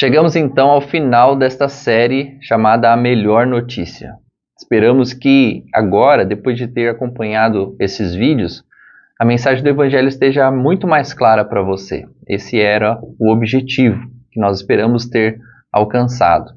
Chegamos então ao final desta série chamada A Melhor Notícia. Esperamos que agora, depois de ter acompanhado esses vídeos, a mensagem do Evangelho esteja muito mais clara para você. Esse era o objetivo que nós esperamos ter alcançado.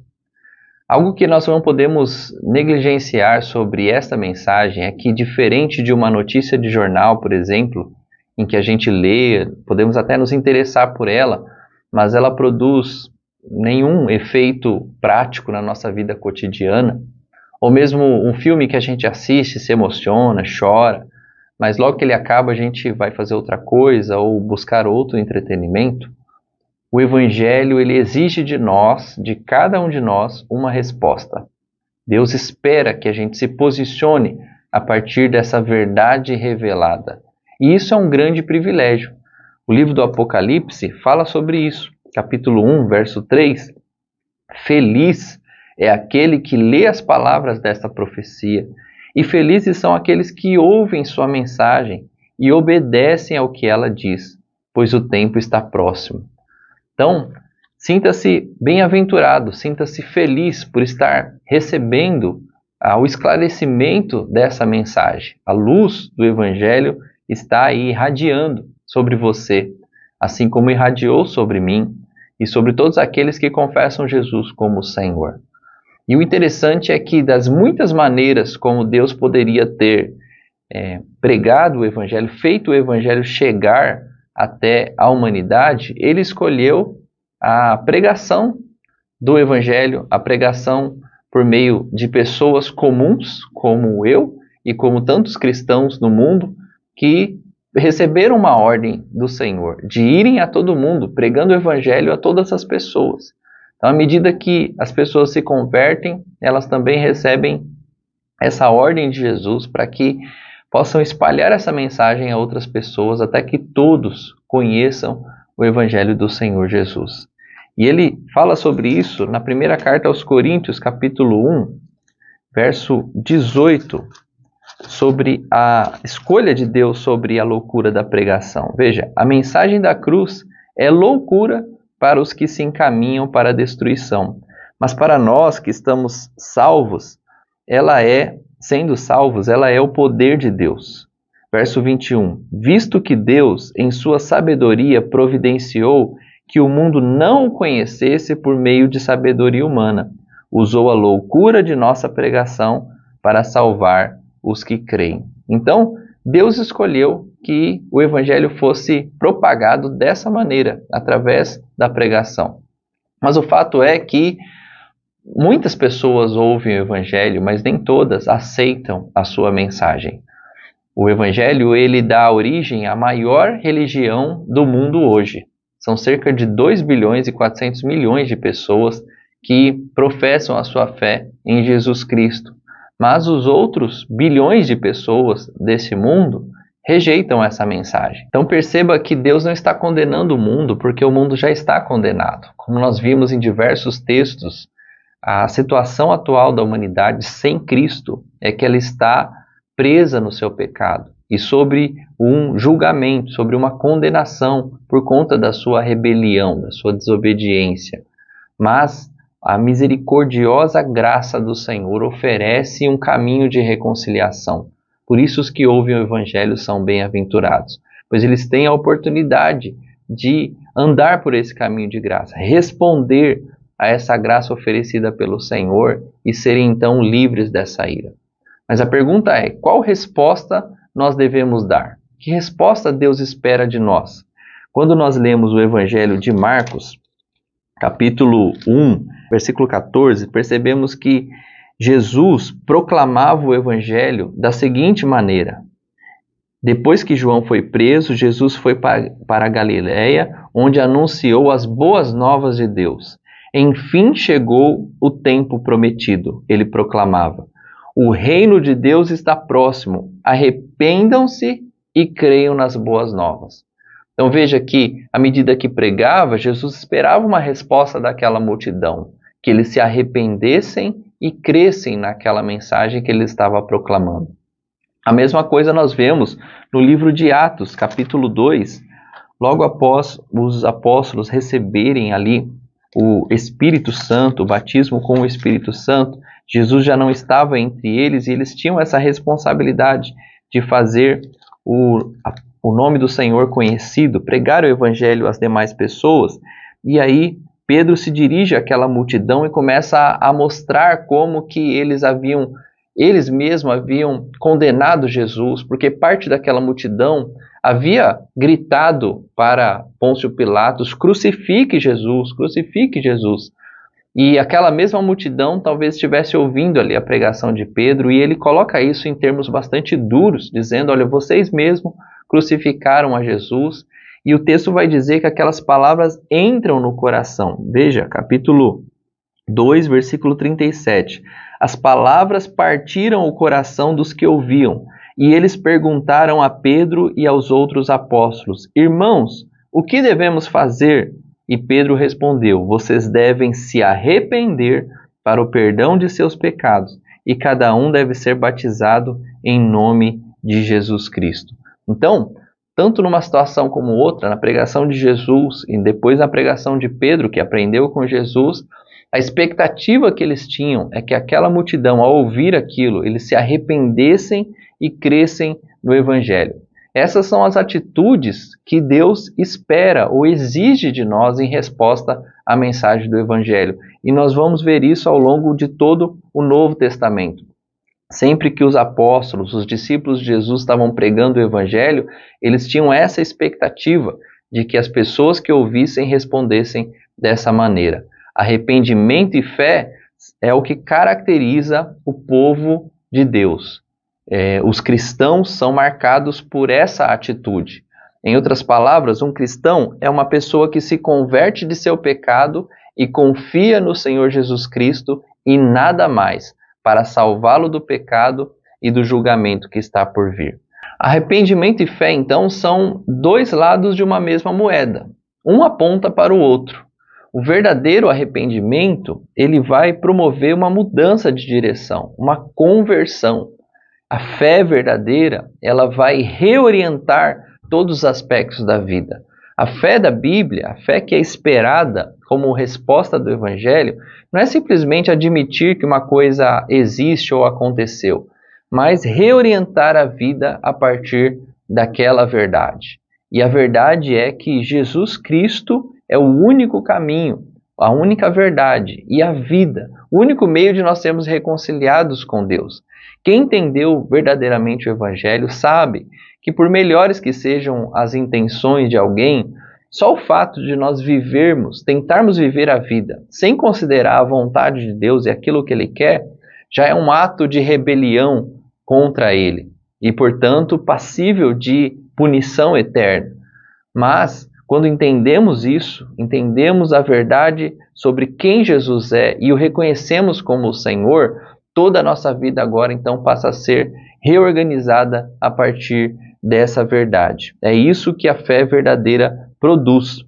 Algo que nós não podemos negligenciar sobre esta mensagem é que, diferente de uma notícia de jornal, por exemplo, em que a gente lê, podemos até nos interessar por ela, mas ela produz nenhum efeito prático na nossa vida cotidiana, ou mesmo um filme que a gente assiste, se emociona, chora, mas logo que ele acaba a gente vai fazer outra coisa ou buscar outro entretenimento. O Evangelho ele exige de nós, de cada um de nós, uma resposta. Deus espera que a gente se posicione a partir dessa verdade revelada. E isso é um grande privilégio. O livro do Apocalipse fala sobre isso. Capítulo 1, verso 3. Feliz é aquele que lê as palavras desta profecia, e felizes são aqueles que ouvem sua mensagem e obedecem ao que ela diz, pois o tempo está próximo. Então, sinta-se bem-aventurado, sinta-se feliz por estar recebendo o esclarecimento dessa mensagem. A luz do Evangelho está aí irradiando sobre você, assim como irradiou sobre mim e sobre todos aqueles que confessam Jesus como Senhor. E o interessante é que das muitas maneiras como Deus poderia ter pregado o Evangelho, feito o Evangelho chegar até a humanidade, ele escolheu a pregação do Evangelho, a pregação por meio de pessoas comuns, como eu e como tantos cristãos no mundo, que receberam uma ordem do Senhor de irem a todo mundo, pregando o Evangelho a todas as pessoas. Então, à medida que as pessoas se convertem, elas também recebem essa ordem de Jesus para que possam espalhar essa mensagem a outras pessoas, até que todos conheçam o Evangelho do Senhor Jesus. E ele fala sobre isso na primeira carta aos Coríntios, capítulo 1, verso 18, sobre a escolha de Deus sobre a loucura da pregação. Veja, a mensagem da cruz é loucura para os que se encaminham para a destruição, mas para nós que estamos salvos, sendo salvos, ela é o poder de Deus. Verso 21, visto que Deus, em sua sabedoria, providenciou que o mundo não o conhecesse por meio de sabedoria humana, usou a loucura de nossa pregação para salvar os que creem. Então, Deus escolheu que o Evangelho fosse propagado dessa maneira, através da pregação. Mas o fato é que muitas pessoas ouvem o Evangelho, mas nem todas aceitam a sua mensagem. O Evangelho ele dá origem à maior religião do mundo hoje. São cerca de 2 bilhões e 400 milhões de pessoas que professam a sua fé em Jesus Cristo. Mas os outros bilhões de pessoas desse mundo rejeitam essa mensagem. Então perceba que Deus não está condenando o mundo porque o mundo já está condenado. Como nós vimos em diversos textos, a situação atual da humanidade sem Cristo é que ela está presa no seu pecado e sobre um julgamento, sobre uma condenação por conta da sua rebelião, da sua desobediência. Mas a misericordiosa graça do Senhor oferece um caminho de reconciliação. Por isso os que ouvem o Evangelho são bem-aventurados, pois eles têm a oportunidade de andar por esse caminho de graça, responder a essa graça oferecida pelo Senhor e serem então livres dessa ira. Mas a pergunta é, qual resposta nós devemos dar? Que resposta Deus espera de nós? Quando nós lemos o Evangelho de Marcos, capítulo 1, versículo 14, percebemos que Jesus proclamava o Evangelho da seguinte maneira. Depois que João foi preso, Jesus foi para a Galileia, onde anunciou as boas novas de Deus. Enfim chegou o tempo prometido, ele proclamava. O reino de Deus está próximo, arrependam-se e creiam nas boas novas. Então veja que, à medida que pregava, Jesus esperava uma resposta daquela multidão, que eles se arrependessem e crescem naquela mensagem que ele estava proclamando. A mesma coisa nós vemos no livro de Atos, capítulo 2, logo após os apóstolos receberem ali o Espírito Santo, o batismo com o Espírito Santo, Jesus já não estava entre eles e eles tinham essa responsabilidade de fazer o nome do Senhor conhecido, pregar o Evangelho às demais pessoas. E aí Pedro se dirige àquela multidão e começa a mostrar como que eles mesmos haviam condenado Jesus, porque parte daquela multidão havia gritado para Pôncio Pilatos: crucifique Jesus, crucifique Jesus. E aquela mesma multidão talvez estivesse ouvindo ali a pregação de Pedro, e ele coloca isso em termos bastante duros, dizendo: olha, vocês mesmos crucificaram a Jesus. E o texto vai dizer que aquelas palavras entram no coração. Veja, capítulo 2, versículo 37. As palavras partiram o coração dos que ouviam, e eles perguntaram a Pedro e aos outros apóstolos: irmãos, o que devemos fazer? E Pedro respondeu: vocês devem se arrepender para o perdão de seus pecados, e cada um deve ser batizado em nome de Jesus Cristo. Então, tanto numa situação como outra, na pregação de Jesus e depois na pregação de Pedro, que aprendeu com Jesus, a expectativa que eles tinham é que aquela multidão, ao ouvir aquilo, eles se arrependessem e crescem no Evangelho. Essas são as atitudes que Deus espera ou exige de nós em resposta à mensagem do Evangelho. E nós vamos ver isso ao longo de todo o Novo Testamento. Sempre que os apóstolos, os discípulos de Jesus estavam pregando o Evangelho, eles tinham essa expectativa de que as pessoas que ouvissem respondessem dessa maneira. Arrependimento e fé é o que caracteriza o povo de Deus. Os cristãos são marcados por essa atitude. Em outras palavras, um cristão é uma pessoa que se converte de seu pecado e confia no Senhor Jesus Cristo e nada mais, para salvá-lo do pecado e do julgamento que está por vir. Arrependimento e fé, então, são dois lados de uma mesma moeda. Um aponta para o outro. O verdadeiro arrependimento, ele vai promover uma mudança de direção, uma conversão. A fé verdadeira, ela vai reorientar todos os aspectos da vida. A fé da Bíblia, a fé que é esperada como resposta do Evangelho, não é simplesmente admitir que uma coisa existe ou aconteceu, mas reorientar a vida a partir daquela verdade. E a verdade é que Jesus Cristo é o único caminho, a única verdade e a vida, o único meio de nós sermos reconciliados com Deus. Quem entendeu verdadeiramente o Evangelho sabe que, por melhores que sejam as intenções de alguém, só o fato de nós tentarmos viver a vida sem considerar a vontade de Deus e aquilo que Ele quer, já é um ato de rebelião contra Ele e, portanto, passível de punição eterna. Mas, quando entendemos isso, entendemos a verdade sobre quem Jesus é e o reconhecemos como o Senhor, toda a nossa vida agora, então, passa a ser reorganizada a partir dessa verdade. É isso que a fé verdadeira produz.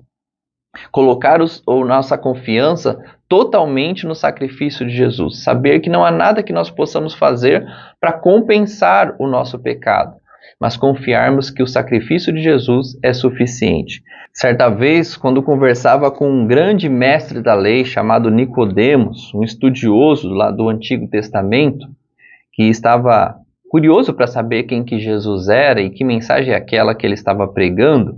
Colocar nossa confiança totalmente no sacrifício de Jesus. Saber que não há nada que nós possamos fazer para compensar o nosso pecado, mas confiarmos que o sacrifício de Jesus é suficiente. Certa vez, quando conversava com um grande mestre da lei chamado Nicodemos, um estudioso lá do Antigo Testamento, que estava curioso para saber quem que Jesus era e que mensagem é aquela que ele estava pregando,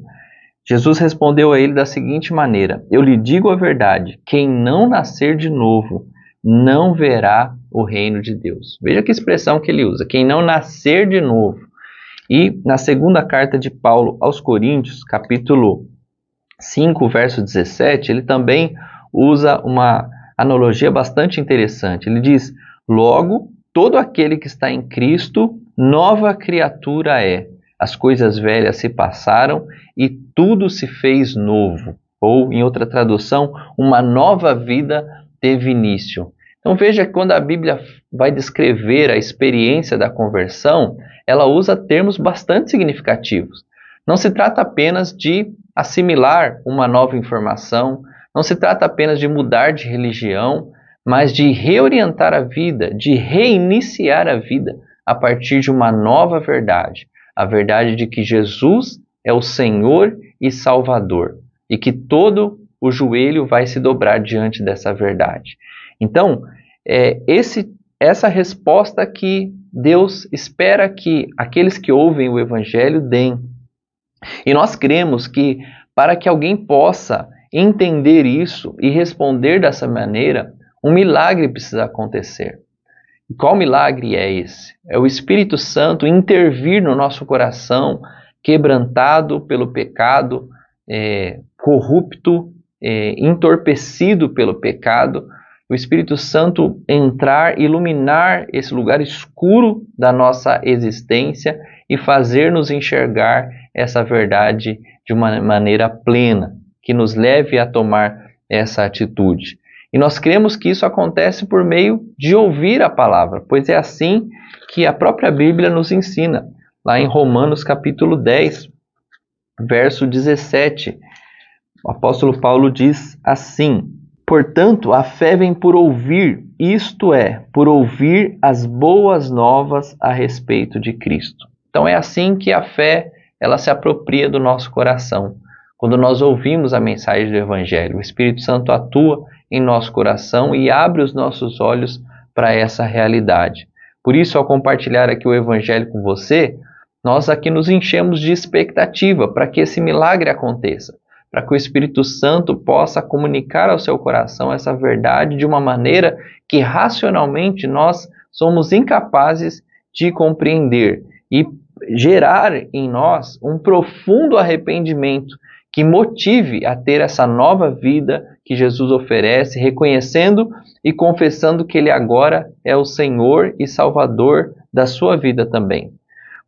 Jesus respondeu a ele da seguinte maneira: eu lhe digo a verdade, quem não nascer de novo não verá o reino de Deus. Veja que expressão que ele usa, quem não nascer de novo. E na segunda carta de Paulo aos Coríntios, capítulo 5, verso 17, ele também usa uma analogia bastante interessante. Ele diz: logo, todo aquele que está em Cristo, nova criatura é. As coisas velhas se passaram e tudo se fez novo. Ou, em outra tradução, uma nova vida teve início. Então veja que quando a Bíblia vai descrever a experiência da conversão, ela usa termos bastante significativos. Não se trata apenas de assimilar uma nova informação, não se trata apenas de mudar de religião, mas de reorientar a vida, de reiniciar a vida a partir de uma nova verdade. A verdade de que Jesus é o Senhor e Salvador, e que todo o joelho vai se dobrar diante dessa verdade. Então, essa resposta que Deus espera que aqueles que ouvem o Evangelho deem. E nós cremos que para que alguém possa entender isso e responder dessa maneira, um milagre precisa acontecer. E qual milagre é esse? É o Espírito Santo intervir no nosso coração, quebrantado pelo pecado, corrupto, entorpecido pelo pecado. O Espírito Santo entrar, iluminar esse lugar escuro da nossa existência e fazer-nos enxergar essa verdade de uma maneira plena, que nos leve a tomar essa atitude. E nós cremos que isso acontece por meio de ouvir a palavra, pois é assim que a própria Bíblia nos ensina. Lá em Romanos capítulo 10, verso 17, o apóstolo Paulo diz assim: portanto, a fé vem por ouvir, isto é, por ouvir as boas novas a respeito de Cristo. Então é assim que a fé ela se apropria do nosso coração. Quando nós ouvimos a mensagem do Evangelho, o Espírito Santo atua em nosso coração e abre os nossos olhos para essa realidade. Por isso, ao compartilhar aqui o Evangelho com você, nós aqui nos enchemos de expectativa para que esse milagre aconteça, para que o Espírito Santo possa comunicar ao seu coração essa verdade de uma maneira que racionalmente nós somos incapazes de compreender e gerar em nós um profundo arrependimento que motive a ter essa nova vida que Jesus oferece, reconhecendo e confessando que Ele agora é o Senhor e Salvador da sua vida também.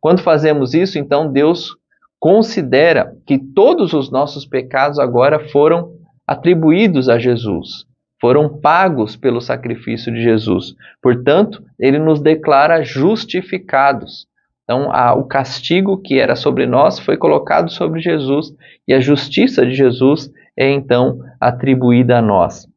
Quando fazemos isso, então Deus considera que todos os nossos pecados agora foram atribuídos a Jesus, foram pagos pelo sacrifício de Jesus. Portanto, Ele nos declara justificados. Então, o castigo que era sobre nós foi colocado sobre Jesus e a justiça de Jesus é então atribuída a nós.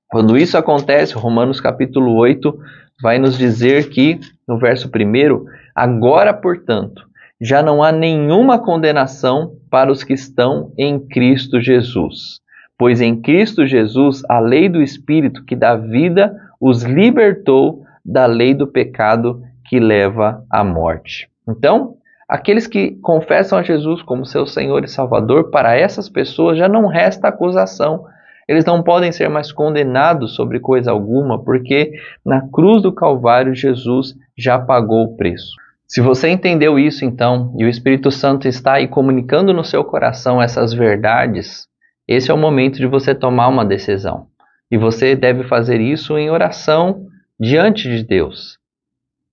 Quando isso acontece, Romanos capítulo 8 vai nos dizer que, no verso 1, agora, portanto, já não há nenhuma condenação para os que estão em Cristo Jesus. Pois em Cristo Jesus, a lei do Espírito que dá vida os libertou da lei do pecado que leva à morte. Então, aqueles que confessam a Jesus como seu Senhor e Salvador, para essas pessoas já não resta acusação. Eles não podem ser mais condenados sobre coisa alguma, porque na cruz do Calvário Jesus já pagou o preço. Se você entendeu isso então, e o Espírito Santo está aí comunicando no seu coração essas verdades, esse é o momento de você tomar uma decisão. E você deve fazer isso em oração diante de Deus,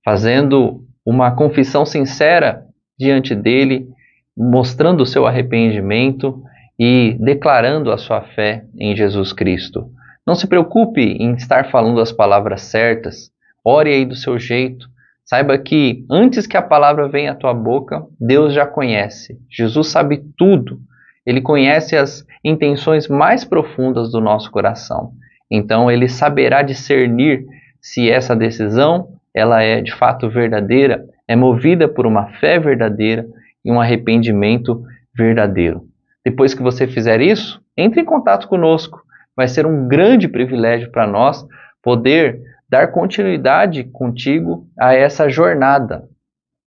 fazendo uma confissão sincera diante dele, mostrando o seu arrependimento e declarando a sua fé em Jesus Cristo. Não se preocupe em estar falando as palavras certas, ore aí do seu jeito. Saiba que antes que a palavra venha à tua boca, Deus já conhece. Jesus sabe tudo. Ele conhece as intenções mais profundas do nosso coração. Então ele saberá discernir se essa decisão ela é de fato verdadeira, é movida por uma fé verdadeira e um arrependimento verdadeiro. Depois que você fizer isso, entre em contato conosco. Vai ser um grande privilégio para nós poder dar continuidade contigo a essa jornada.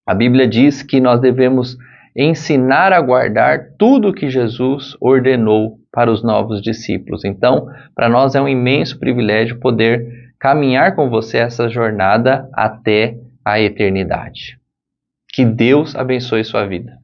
A Bíblia diz que nós devemos ensinar a guardar tudo o que Jesus ordenou para os novos discípulos. Então, para nós é um imenso privilégio poder caminhar com você essa jornada até a eternidade. Que Deus abençoe sua vida.